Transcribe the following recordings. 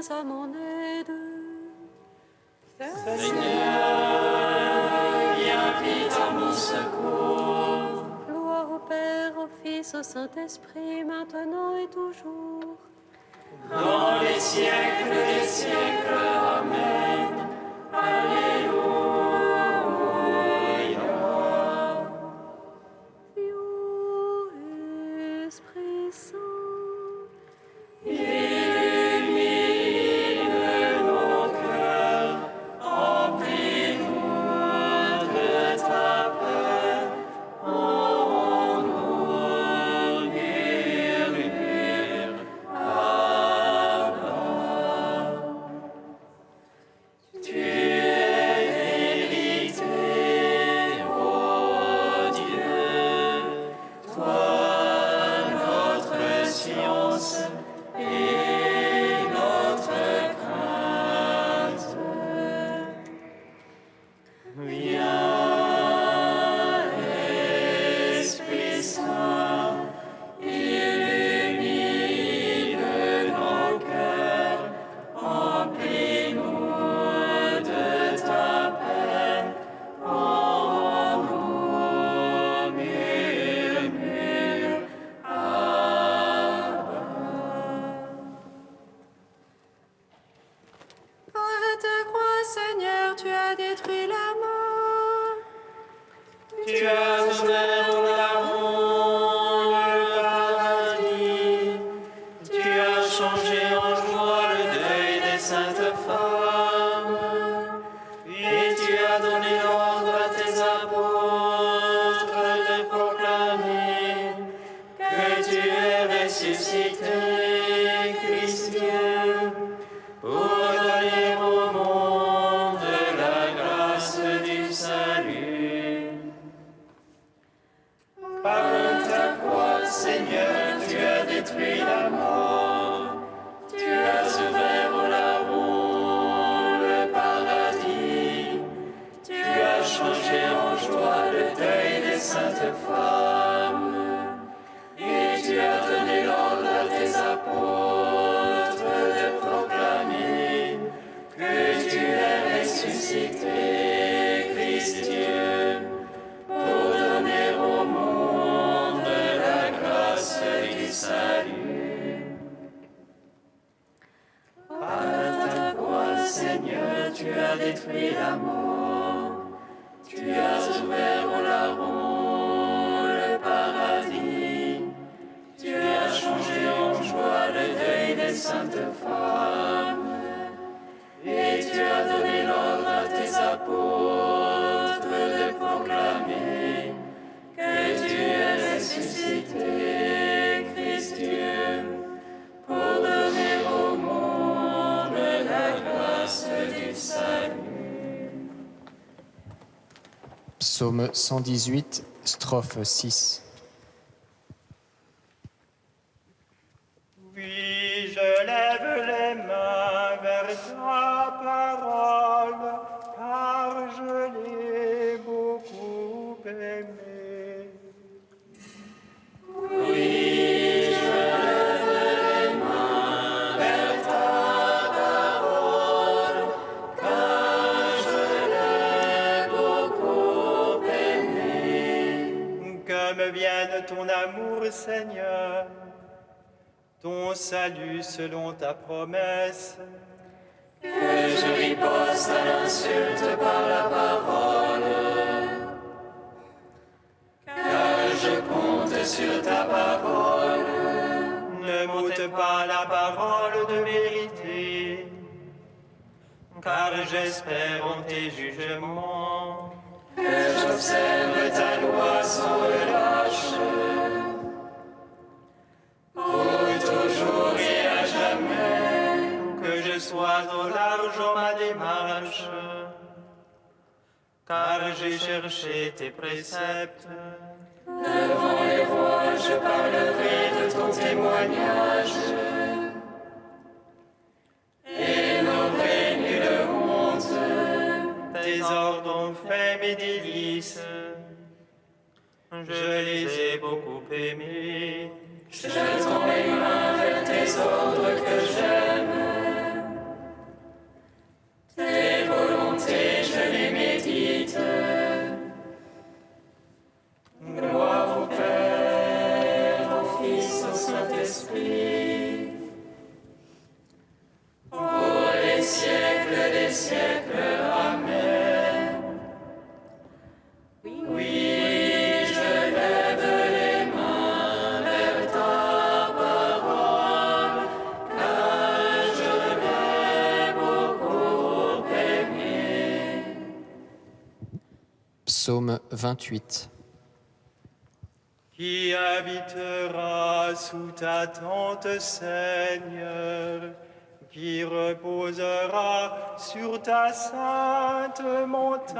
viens à mon aide. Seigneur, viens vite à mon secours. Gloire au Père, au Fils, au Saint-Esprit, maintenant et toujours. Dans les siècles des siècles, Amen. Alléluia. Viens, Esprit Saint, Illumine nos cœurs, emplis-nous de ta paix, en nous murmure, Abba. Tu es vérité, ô Dieu, toi notre science et notre crainte. Viens, Esprit Saint, illumine nos cœurs, emplis-nous de ta paix, en nous murmure, Abba. par ta croix, Seigneur, tu as détruit la mort. Tu as ouvert aux larrons le paradis. Tu as changé en joie le deuil des saintes femmes. Et tu as donné l'ordre à tes apôtres de proclamer que tu es ressuscité, Christ Dieu, pour donner au monde la grâce du salut. Par ta croix, Seigneur, tu as détruit la mort. Tu as ouvert aux larrons le paradis. Tu as changé en joie le deuil des saintes femmes. Et tu as donné l'ordre à tes apôtres de proclamer que tu es ressuscité, Christ Dieu, pour donner au monde la grâce du salut. Par ta croix, Seigneur, tu as détruit la mort. Tu as ouvert aux larrons le paradis. Tu as changé en joie le deuil des saintes femmes. Et tu as donné l'ordre à tes apôtres de proclamer que tu es ressuscité, Christ Dieu, pour donner au monde la grâce du salut. Psaume 118, strophe 6. Oui, je lève les mains vers ta parole, car je l'ai beaucoup aimée. Oui, je lève les mains vers ta parole, car je l'ai beaucoup aimée. Que me vienne ton amour, Seigneur, ton salut selon ta promesse. Que je riposte à l'insulte par la parole, car je compte sur ta parole. Ne m'ôte pas la parole de vérité, car j'espère en tes jugements. Que j'observe ta loi sans relâche, pour toujours et à jamais. Que je sois au large en ma démarche, car j'ai cherché tes préceptes. Devant les rois, je parlerai de ton témoignage, et n'aurai nulle honte. Tes ordres ont fait mes délices, je les ai beaucoup aimés. Je tends les mains vers tes ordres que j'aime. Saint-Esprit, pour les siècles des siècles. Amen. Oui, je lève les mains vers ta parole, car je l'ai beaucoup aimé. Psaume 28. Qui habitera sous ta tente, Seigneur, qui reposera sur ta sainte montagne.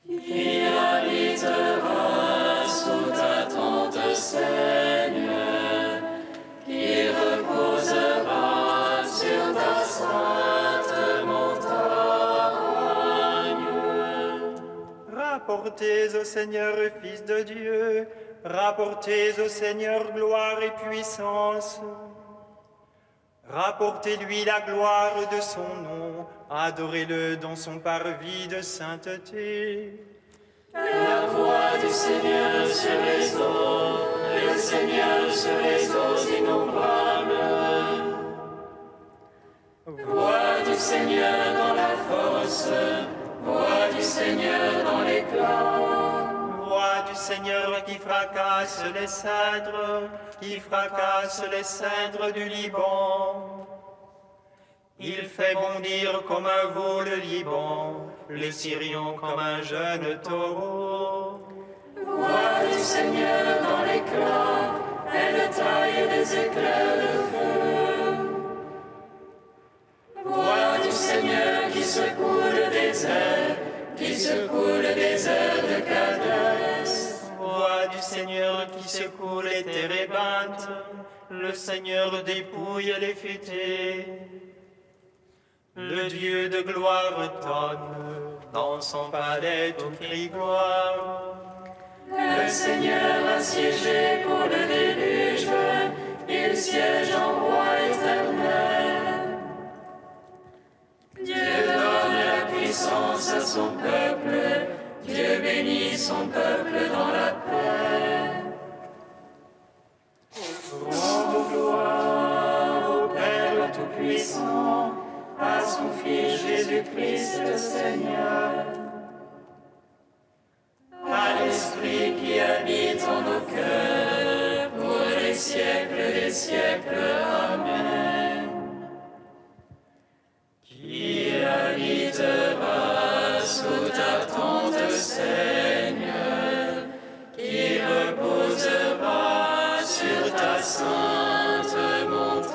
Qui habitera sous ta tente, Seigneur, qui reposera sur ta sainte montagne. Rapportez au Seigneur, Fils de Dieu, rapportez au Seigneur gloire et puissance. Rapportez-lui la gloire de son nom, adorez-le dans son parvis de sainteté. La voix du Seigneur sur les eaux, le Seigneur sur les eaux innombrables. Voix du Seigneur dans la fosse, voix du Seigneur dans l'éclat. Voix du Seigneur qui fracasse les cèdres du Liban. Il fait bondir comme un veau le Liban, les Syriens comme un jeune taureau. Voix du Seigneur dans l'éclat, elle taille des éclairs de feu. Voix du Seigneur qui secoue le désert, qui secoue le désert de Cadès. Voix du Seigneur qui secoue les térébintes, le Seigneur dépouille les futées. Le Dieu de gloire tonne, dans son palais tout crie gloire. Le Seigneur a siégé pour le déluge, il siège en roi éternel. Dieu donne la puissance à son peuple, Dieu bénit son peuple dans la paix. Rends gloire au Père Tout-Puissant, à son Fils Jésus-Christ Seigneur, à l'Esprit qui habite en nos cœurs, pour les siècles des siècles. Amen. Qui habitera sous ta tente, Seigneur, qui reposera sur ta sainte montagne.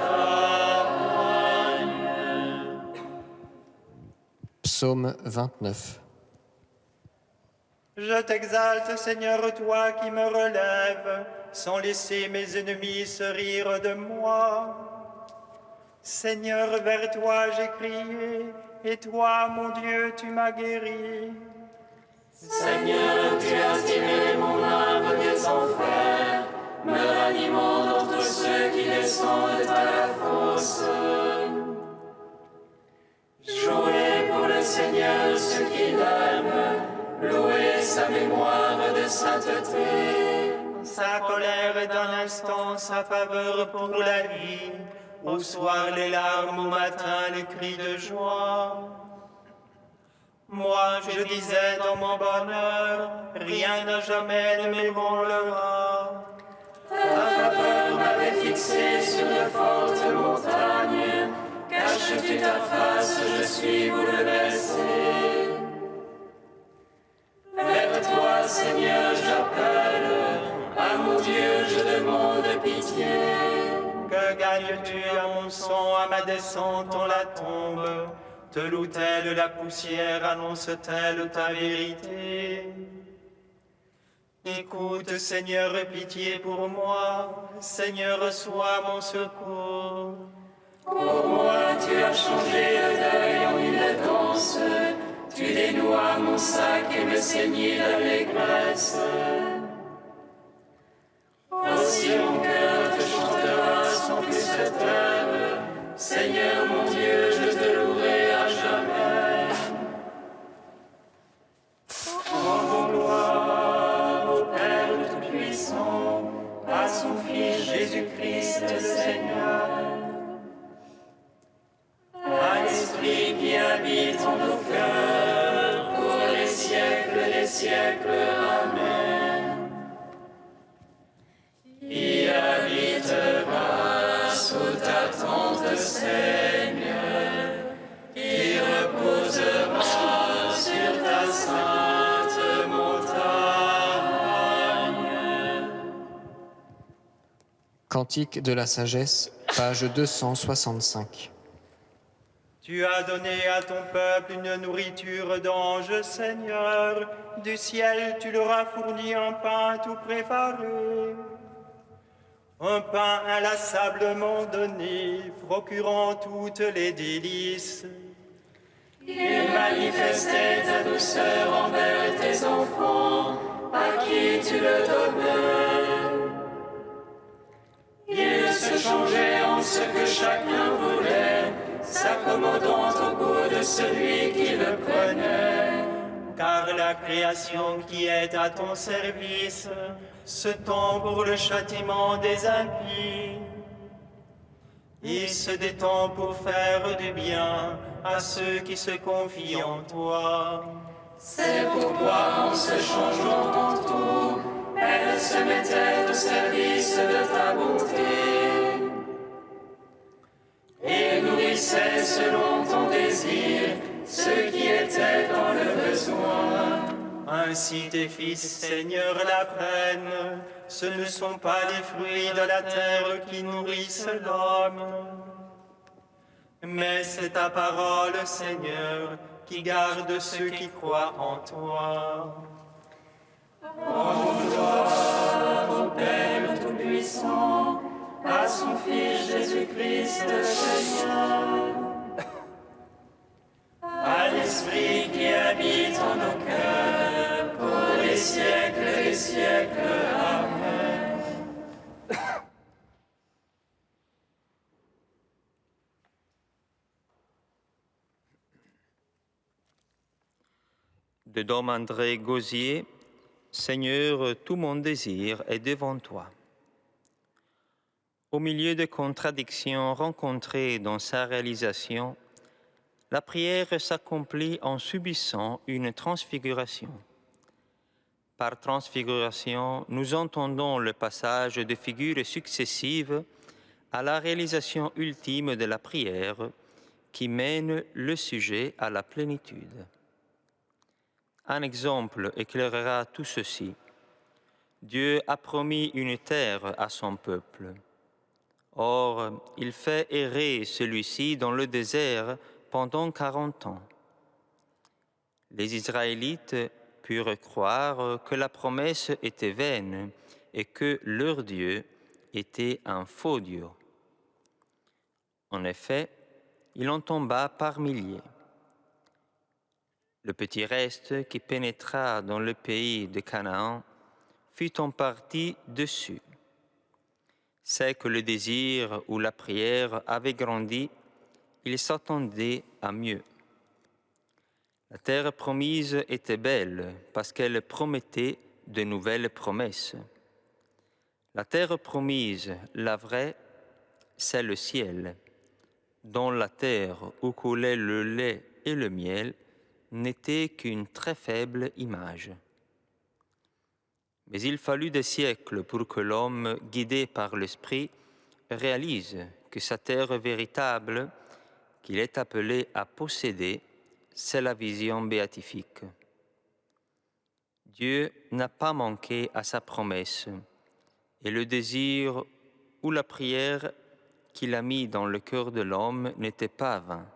Psaume 29. Je t'exalte, Seigneur, toi qui me relèves, sans laisser mes ennemis se rire de moi. Seigneur, vers toi j'ai crié, et toi, mon Dieu, tu m'as guéri. Seigneur, tu as tiré mon âme des enfers, me ranimant d'entre ceux qui descendent à la fosse. Jouez pour le Seigneur ceux qui l'aiment, louez sa mémoire de sainteté. Sa colère est d'un instant, sa faveur pour la vie. Au soir les larmes, au matin le cri de joie. Moi je disais dans mon bonheur, rien n'a jamais ne m'ébranlera. Ta faveur m'avait fixé sur de fortes montagnes, caches-tu ta face, je suis bouleversé. Vers toi, Seigneur, j'appelle, à mon Dieu, je demande pitié. Que gagnes-tu à mon sang, à ma descente dans la tombe? Te loue-t-elle la poussière, annonce-t-elle ta vérité? Écoute, Seigneur, pitié pour moi. Seigneur, sois mon secours. Pour moi, tu as changé le deuil en une danse. Tu dénouas mon sac et me ceignis d'allégresse. Aussi mon cœur te chantera sans plus se taire. Seigneur mon Dieu, je te louerai à jamais. Rendons gloire au Père Tout-Puissant. siècles. Amen. Y habitera sous ta tente, Seigneur, qui reposera sur ta sainte montagne. Cantique de la sagesse, page 265. Tu as donné à ton peuple une nourriture d'ange, Seigneur. Du ciel, tu leur as fourni un pain tout préparé. Un pain inlassablement donné, procurant toutes les délices. Il manifestait ta douceur envers tes enfants, à qui tu le donnais. Il se changeait en ce que chacun voulait, s'accommodant au goût de celui qui le prenait. Car la création qui est à ton service se tend pour le châtiment des impies. Il se détend pour faire du bien à ceux qui se confient en toi. C'est pourquoi en se changeant en tout, elle se mettait au service de ta bonté. Et nourrissait selon ton désir ceux qui étaient dans le besoin. Ainsi tes fils, Seigneur, l'apprennent. Ce ne sont pas les fruits de la terre qui nourrissent l'homme, mais c'est ta parole, Seigneur, qui garde ceux qui croient en toi. Au Père Tout-Puissant, à son Fils Jésus-Christ le Seigneur, à l'Esprit qui habite en nos cœurs, pour les siècles des siècles. Amen. De Dom André Gauzier, Seigneur, tout mon désir est devant toi. Au milieu des contradictions rencontrées dans sa réalisation, la prière s'accomplit en subissant une transfiguration. Par transfiguration, nous entendons le passage de figures successives à la réalisation ultime de la prière qui mène le sujet à la plénitude. Un exemple éclairera tout ceci. Dieu a promis une terre à son peuple. Or, il fait errer celui-ci dans le désert pendant 40 ans. Les Israélites purent croire que la promesse était vaine et que leur Dieu était un faux Dieu. En effet, il en tomba par milliers. Le petit reste qui pénétra dans le pays de Canaan fut en partie déçu. C'est que le désir ou la prière avait grandi, il s'attendait à mieux. La terre promise était belle parce qu'elle promettait de nouvelles promesses. La terre promise, la vraie, c'est le ciel, dont la terre où coulait le lait et le miel n'était qu'une très faible image. Mais il fallut des siècles pour que l'homme, guidé par l'Esprit, réalise que sa terre véritable, qu'il est appelé à posséder, c'est la vision béatifique. Dieu n'a pas manqué à sa promesse, et le désir ou la prière qu'il a mis dans le cœur de l'homme n'était pas vain.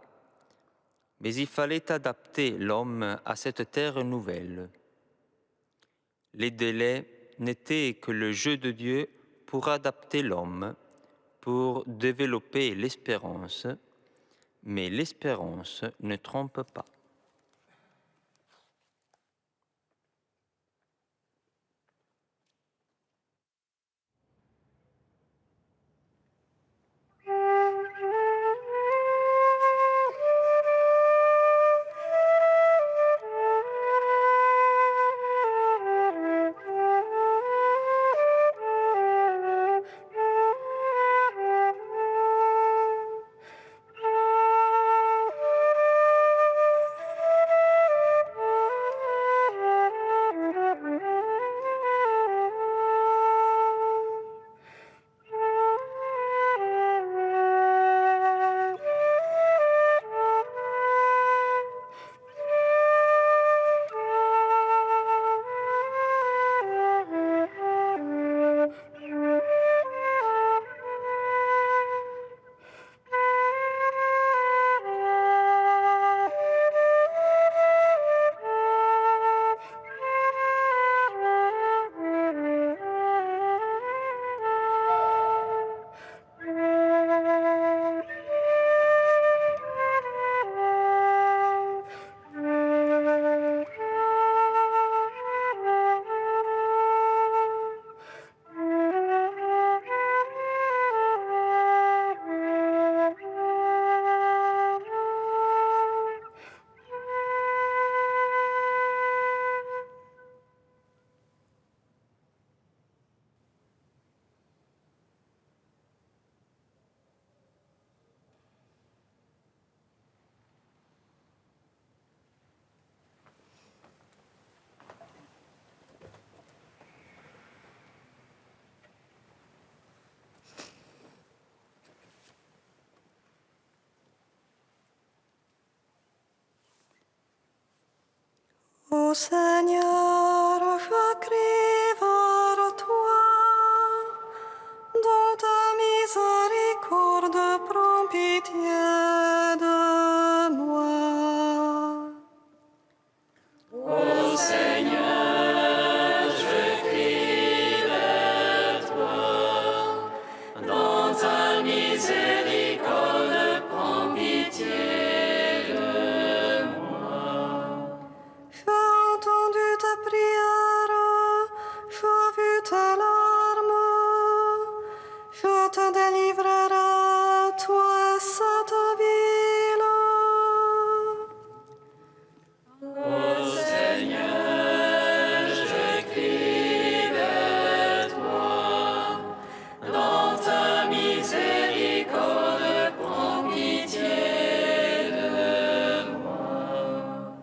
Mais il fallait adapter l'homme à cette terre nouvelle. Les délais n'étaient que le jeu de Dieu pour adapter l'homme, pour développer l'espérance, mais l'espérance ne trompe pas. Ô Seigneur, je crie vers toi, dans ta miséricorde, prends pitié de moi. Ô Seigneur, je crie vers toi, dans ta miséricorde, prends pitié de moi. J'ai entendu ta prière, j'ai vu tes larmes, je te délivrerai, toi et cette ville. Ô Seigneur, je crie vers toi, dans ta miséricorde, prends pitié de moi.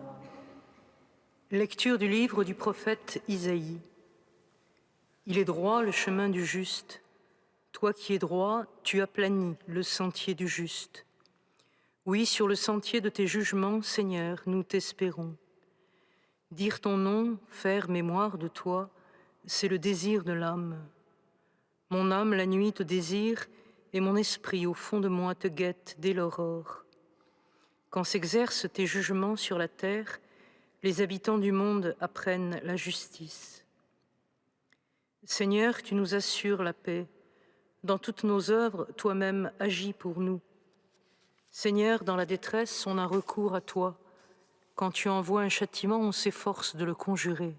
Lecture du livre du prophète Isaïe. Il est droit le chemin du juste. Toi qui es droit, tu aplanis le sentier du juste. Oui, sur le sentier de tes jugements, Seigneur, nous t'espérons. Dire ton nom, faire mémoire de toi, c'est le désir de l'âme. Mon âme la nuit te désire, et mon esprit au fond de moi te guette dès l'aurore. Quand s'exercent tes jugements sur la terre, les habitants du monde apprennent la justice. Seigneur, tu nous assures la paix. Dans toutes nos œuvres, toi-même agis pour nous. Seigneur, dans la détresse, on a recours à toi. Quand tu envoies un châtiment, on s'efforce de le conjurer.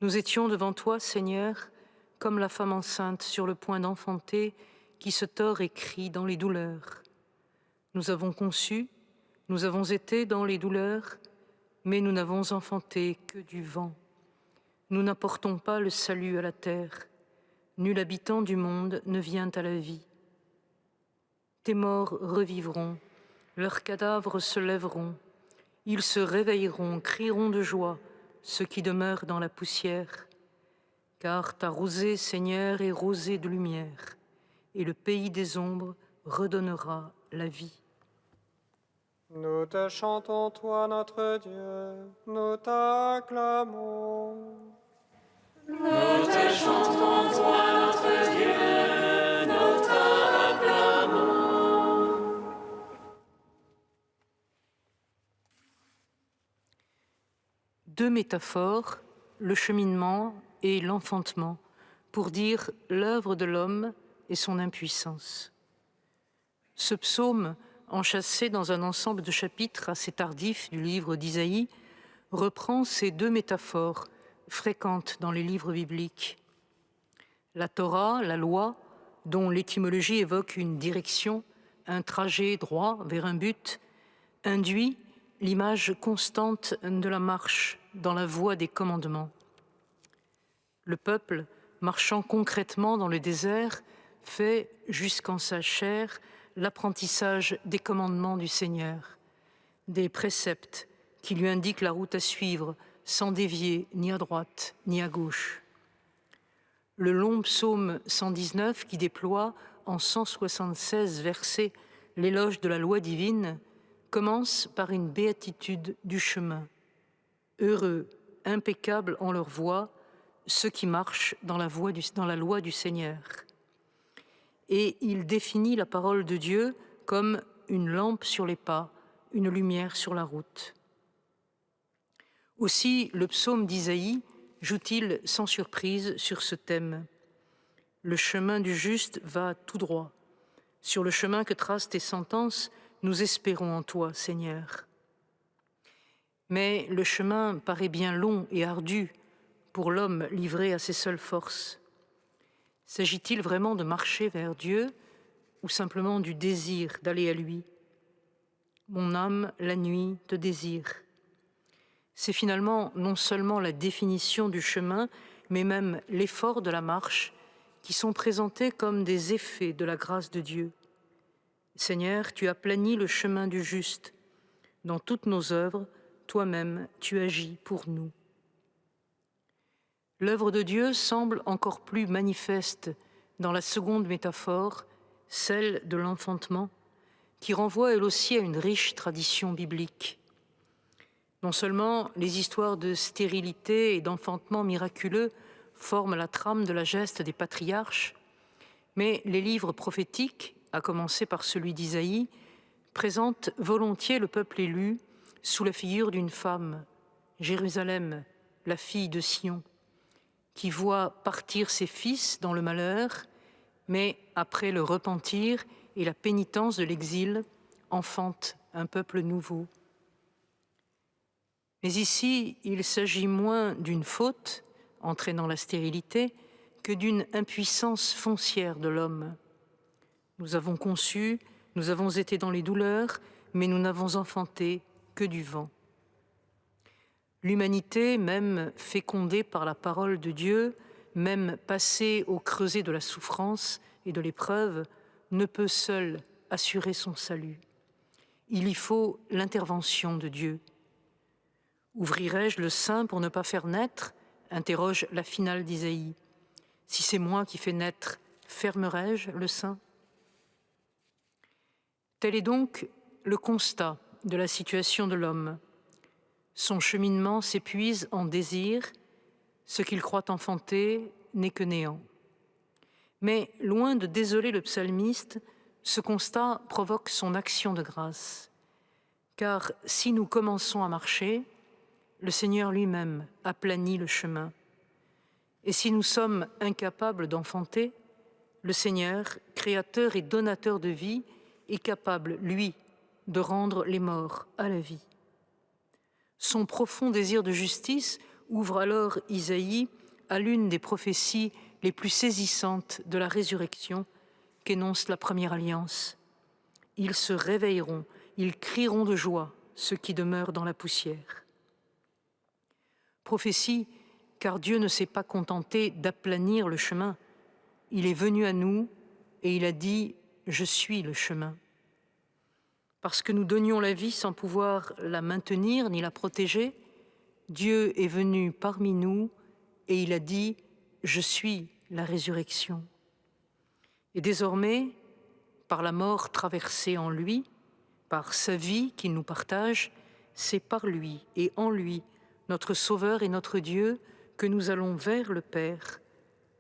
Nous étions devant toi, Seigneur, comme la femme enceinte sur le point d'enfanter, qui se tord et crie dans les douleurs. Nous avons conçu, nous avons été dans les douleurs, mais nous n'avons enfanté que du vent. Nous n'apportons pas le salut à la terre. Nul habitant du monde ne vient à la vie. Tes morts revivront, leurs cadavres se lèveront, ils se réveilleront, crieront de joie, ceux qui demeurent dans la poussière. Car ta rosée, Seigneur, est rosée de lumière, et le pays des ombres redonnera la vie. Nous te chantons, toi notre Dieu, nous t'acclamons. Nous te chantons, toi notre Dieu, nous t'acclamons. Deux métaphores, le cheminement et l'enfantement, pour dire l'œuvre de l'homme et son impuissance. Ce psaume, enchâssé dans un ensemble de chapitres assez tardifs du livre d'Isaïe, reprend ces deux métaphores fréquentes dans les livres bibliques. La Torah, la loi, dont l'étymologie évoque une direction, un trajet droit vers un but, induit l'image constante de la marche dans la voie des commandements. Le peuple, marchant concrètement dans le désert, fait jusqu'en sa chair l'apprentissage des commandements du Seigneur, des préceptes qui lui indiquent la route à suivre sans dévier ni à droite ni à gauche. Le long psaume 119 qui déploie en 176 versets l'éloge de la loi divine commence par une béatitude du chemin. Heureux, impeccables en leur voie, ceux qui marchent dans la loi du Seigneur. Et il définit la parole de Dieu comme une lampe sur les pas, une lumière sur la route. Aussi, le psaume d'Isaïe joue-t-il sans surprise sur ce thème. Le chemin du juste va tout droit. Sur le chemin que tracent tes sentences, nous espérons en toi, Seigneur. Mais le chemin paraît bien long et ardu pour l'homme livré à ses seules forces. S'agit-il vraiment de marcher vers Dieu ou simplement du désir d'aller à lui? Mon âme, la nuit, te désire. C'est finalement non seulement la définition du chemin, mais même l'effort de la marche qui sont présentés comme des effets de la grâce de Dieu. Seigneur, tu as plani le chemin du juste. Dans toutes nos œuvres, toi-même, tu agis pour nous. L'œuvre de Dieu semble encore plus manifeste dans la seconde métaphore, celle de l'enfantement, qui renvoie elle aussi à une riche tradition biblique. Non seulement les histoires de stérilité et d'enfantement miraculeux forment la trame de la geste des patriarches, mais les livres prophétiques, à commencer par celui d'Isaïe, présentent volontiers le peuple élu sous la figure d'une femme, Jérusalem, la fille de Sion, qui voit partir ses fils dans le malheur, mais après le repentir et la pénitence de l'exil, enfante un peuple nouveau. Mais ici, il s'agit moins d'une faute entraînant la stérilité que d'une impuissance foncière de l'homme. Nous avons conçu, nous avons été dans les douleurs, mais nous n'avons enfanté que du vent. L'humanité, même fécondée par la parole de Dieu, même passée au creuset de la souffrance et de l'épreuve, ne peut seule assurer son salut. Il y faut l'intervention de Dieu. Ouvrirai-je le sein pour ne pas faire naître ? Interroge la finale d'Isaïe. Si c'est moi qui fais naître, fermerai-je le sein ? Tel est donc le constat de la situation de l'homme. Son cheminement s'épuise en désir, ce qu'il croit enfanter n'est que néant. Mais loin de désoler le psalmiste, ce constat provoque son action de grâce. Car si nous commençons à marcher, le Seigneur lui-même aplanit le chemin. Et si nous sommes incapables d'enfanter, le Seigneur, créateur et donateur de vie, est capable, lui, de rendre les morts à la vie. Son profond désir de justice ouvre alors Isaïe à l'une des prophéties les plus saisissantes de la résurrection qu'énonce la première alliance. Ils se réveilleront, ils crieront de joie, ceux qui demeurent dans la poussière. Prophétie, car Dieu ne s'est pas contenté d'aplanir le chemin. Il est venu à nous et il a dit « Je suis le chemin ». Parce que nous donnions la vie sans pouvoir la maintenir ni la protéger, Dieu est venu parmi nous et il a dit « Je suis la résurrection ». Et désormais, par la mort traversée en lui, par sa vie qu'il nous partage, c'est par lui et en lui, notre Sauveur et notre Dieu, que nous allons vers le Père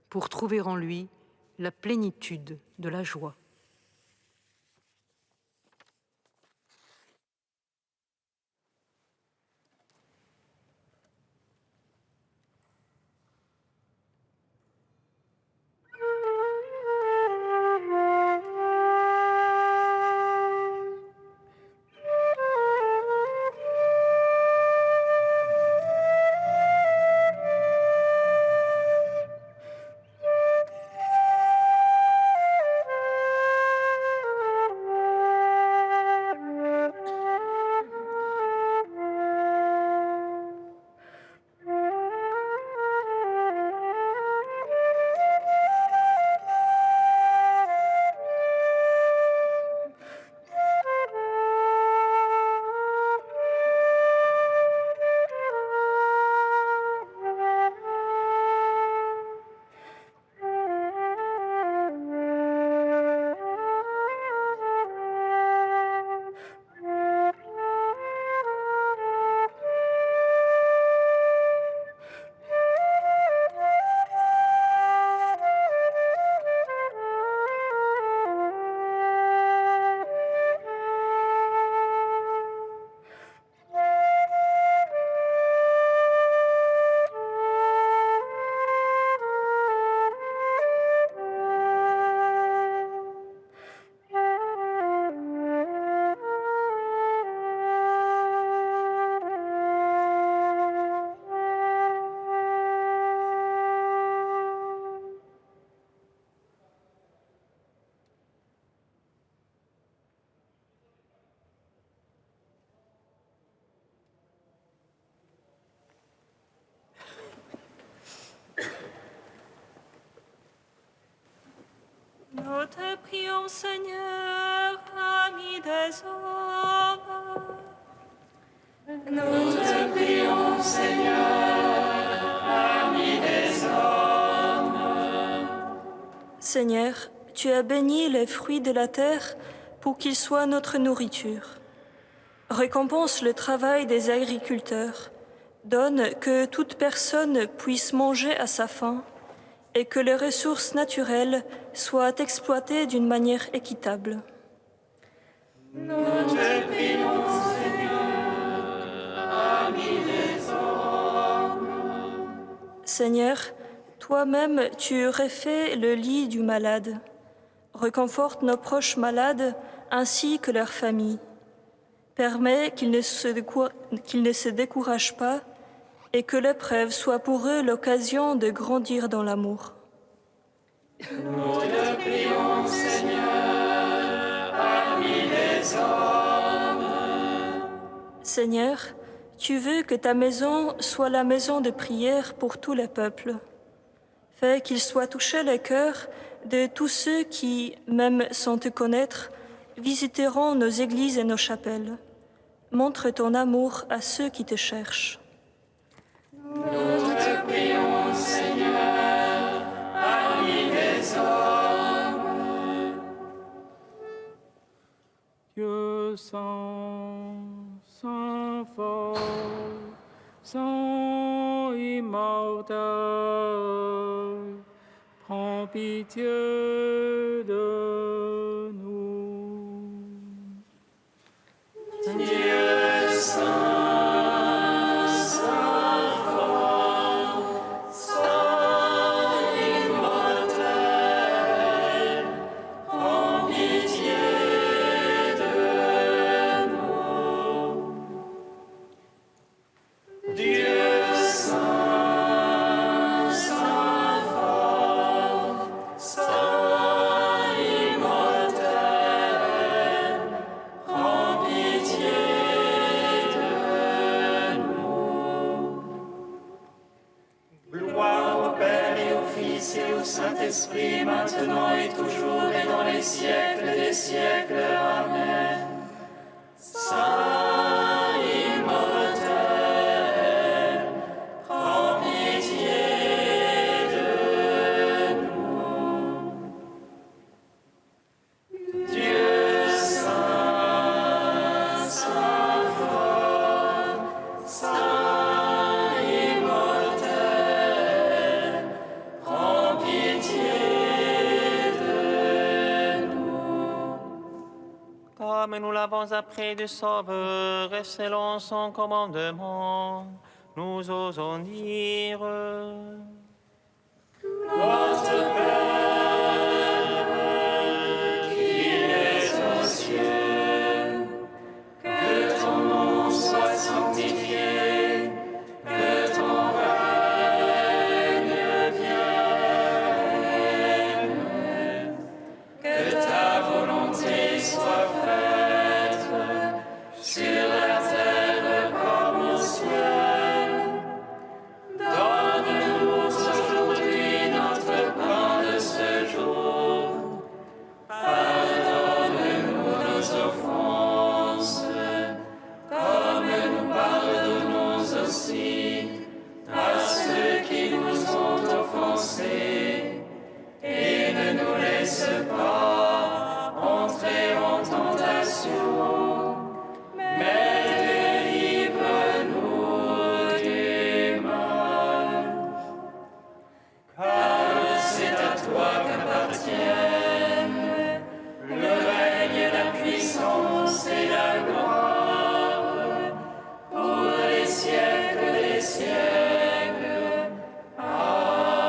pour trouver en lui la plénitude de la joie. Nous te prions, Seigneur, ami des hommes. Nous te prions, Seigneur, ami des hommes. Seigneur, tu as béni les fruits de la terre pour qu'ils soient notre nourriture. Récompense le travail des agriculteurs. Donne que toute personne puisse manger à sa faim et que les ressources naturelles soient exploitées d'une manière équitable. Nous te prions, Seigneur, ami des hommes. Seigneur, toi-même, tu refais le lit du malade. Reconforte nos proches malades ainsi que leurs familles. Permets qu'ils ne se découragent pas et que l'épreuve soit pour eux l'occasion de grandir dans l'amour. Nous te prions, Seigneur, ami des hommes. Seigneur, tu veux que ta maison soit la maison de prière pour tous les peuples. Fais qu'il soit touché le cœur de tous ceux qui, même sans te connaître, visiteront nos églises et nos chapelles. Montre ton amour à ceux qui te cherchent. Nous te prions, Seigneur, ami des hommes. Dieu saint, saint fort, saint immortel, prends pitié de nous. Dieu saint, saint fort, saint immortel, prends pitié de nous. Dieu saint, saint fort, saint immortel, prends pitié de nous. Gloire au Père et au Fils et au Saint-Esprit, maintenant et toujours et dans les siècles des siècles. Amen. Saint immortel, prends pitié de nous. Dieu saint, saint fort, saint immortel, prends pitié de nous. Comme nous l'avons appris du Sauveur et selon son commandement, nous osons dire: Notre Père, qui es aux cieux, que ton nom soit sanctifié, que ton règne vienne, que ta volonté soit faite sur la terre comme au ciel. Donne-nous aujourd'hui notre pain de ce jour. Pardonne-nous nos offenses, comme nous pardonnons aussi à ceux qui nous ont offensés. Et ne nous laisse pas entrer en tentation, mais délivre-nous du mal. Car c'est à toi qu'appartiennent le règne, la puissance et la gloire pour les siècles des siècles. Amen.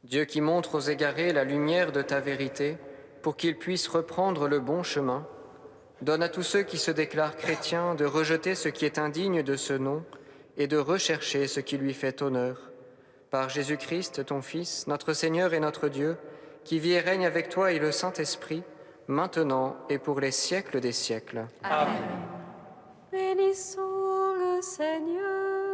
Dieu qui montre aux égarés la lumière de ta vérité, pour qu'ils puissent reprendre le bon chemin, donne à tous ceux qui se déclarent chrétiens de rejeter ce qui est indigne de ce nom et de rechercher ce qui lui fait honneur. Par Jésus-Christ, ton Fils, notre Seigneur et notre Dieu, qui vit et règne avec toi et le Saint-Esprit, maintenant et pour les siècles des siècles. Amen. Bénissons le Seigneur.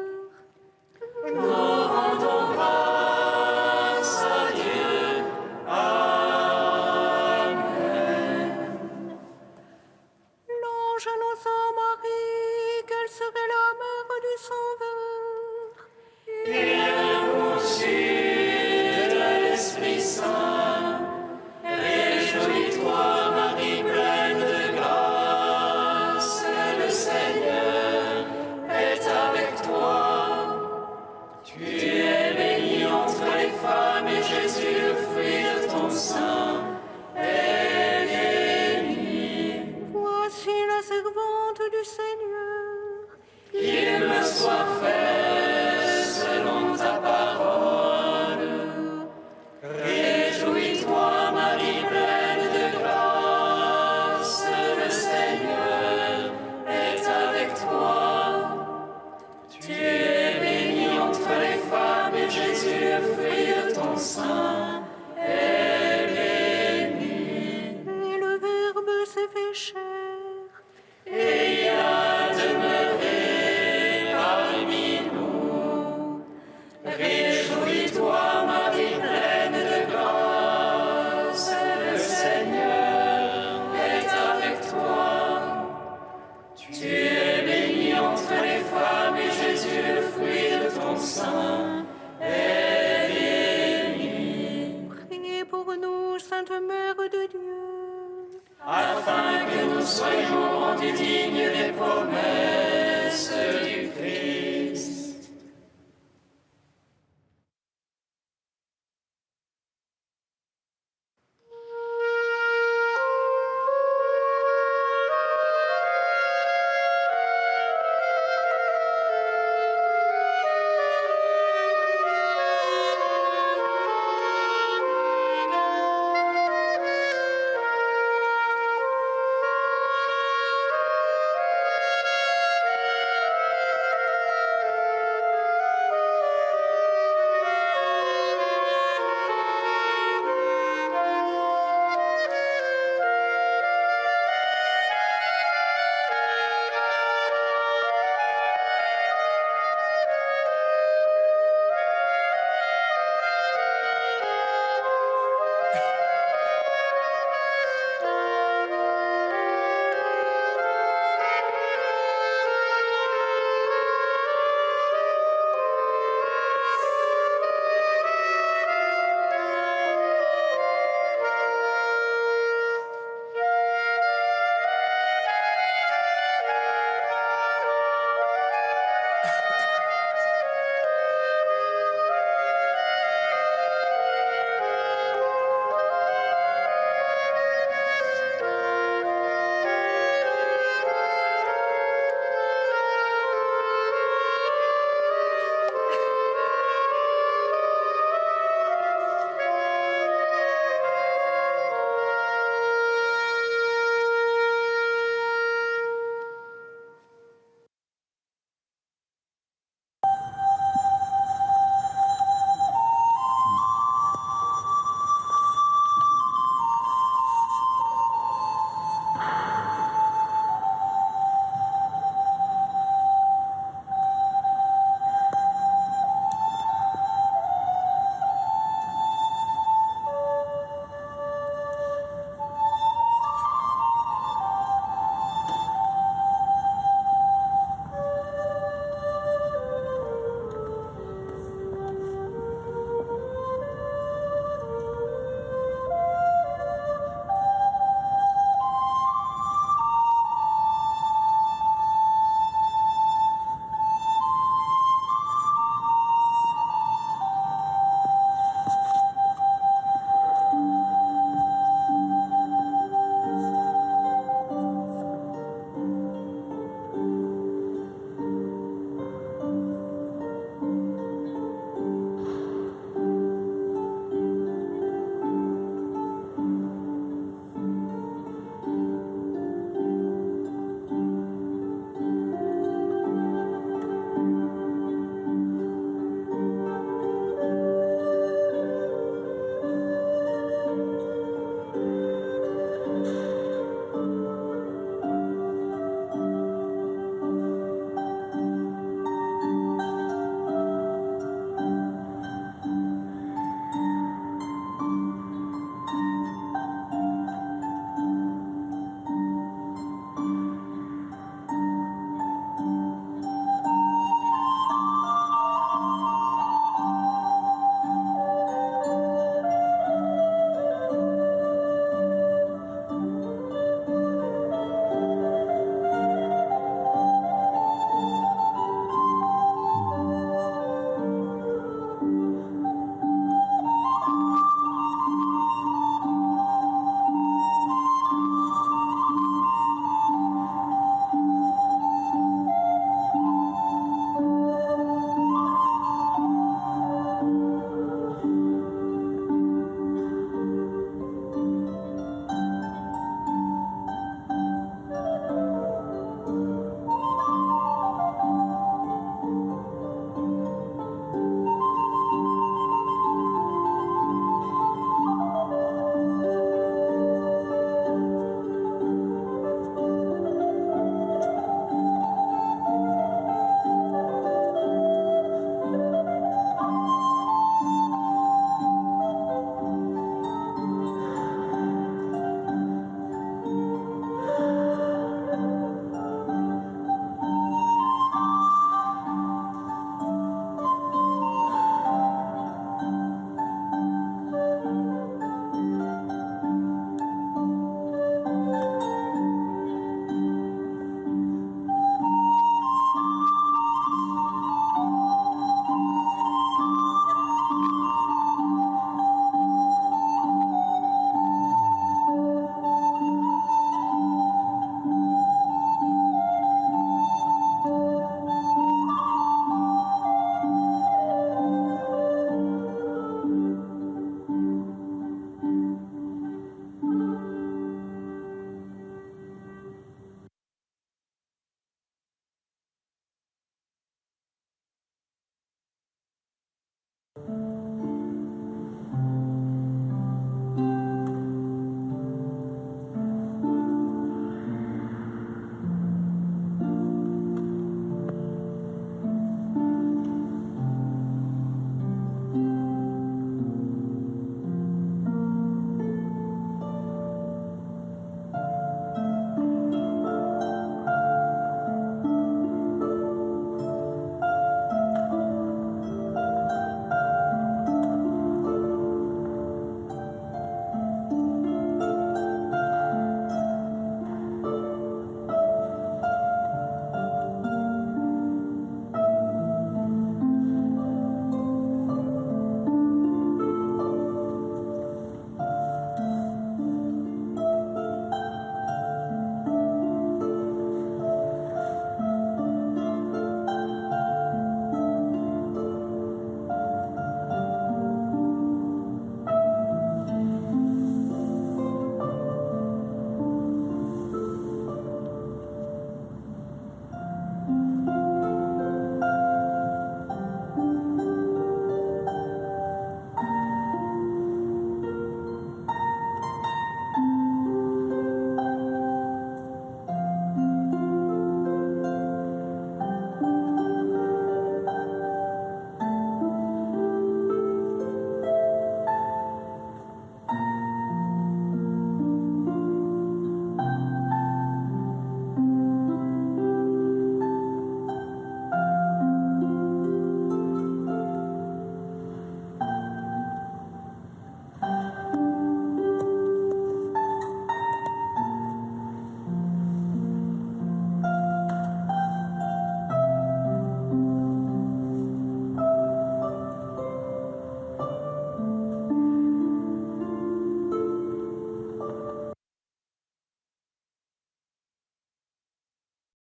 Nous rendons grâce à Dieu. Amen. L'ange annonça à Marie qu'elle serait la mère du Sauveur. Et conçue de l'Esprit Saint, réjouis-toi, Marie, Marie, la servante du Seigneur. Qu'il me soit fait selon ta parole. Réjouis-toi, Marie pleine de grâce, le Seigneur est avec toi. Tu es bénie entre les femmes et Jésus, le fruit de ton sein, est béni. Et le Verbe s'est fait chair. Et il a demeuré parmi nous. Réjouis-toi, Marie pleine de grâce, le Seigneur est avec toi. Tu es bénie entre les femmes et Jésus, le fruit de ton sein, est béni. Priez pour nous, Sainte Mère de Dieu. Afin que nous soyons rendus dignes des promesses